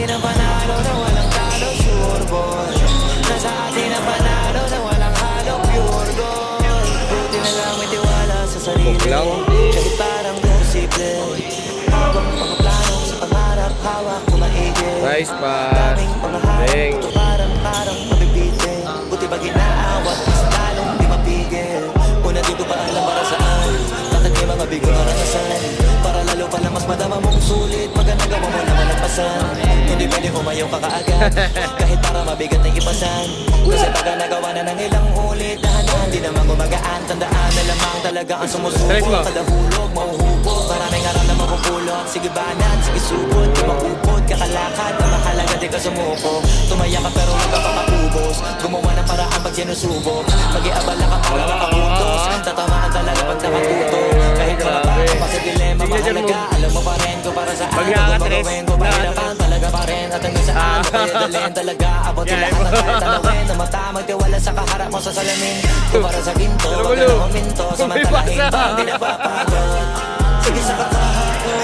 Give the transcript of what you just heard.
atin ang panalo na walang talo, sure boy. Nasa atin ang panalo na walang halo, pure gold. Buti na lang may tiwala sa sarili, kahit parang posible. Habang mga plano sa pangarap, hawak ko maigi. Nice pass. Daming pangaharap, parang mabibitin. Buti pag inaawat, mas lalong di mapigil. Una di ko pa alam para saan, bakit may mga bigong karanasan. Para lalo pala mas madama mong sulit, maganda gawa mo na malampasan. Hindi pwede umayaw ka kaagad, kahit para mabigat na ipasan. Kasi pagka nagawa na ng ilang ulit, dahan-dahan di naman gumagaan. Tandaan na lamang talaga ang sumusubok, kada hulog mauhubog, maraming harap na mapupulot. Sige banat, sige subot, di makupot, kakalakad na mahalaga di ka sumuko. Tumaya ka pero huwag ka papakubos, gumawa ng paraan pag sinusubok. Mag-iabala ka para makapuntos, tatamaan talaga pag nakatuto. Kahit mababa ka pa sa dilema, mahalaga alam mo pa rin ko para saan. Kung magawin ko, pahirapan talaga pa rin. At hanggang saan mo kaya dalhin talaga, abot yung lahat ng kaya talawin. Na mata magtiwala sa kaharap mo sa salamin. Kung para sa ginto, wag ka na huminto, samantalahin pa, hindi napapagod. Sige sa kakahako,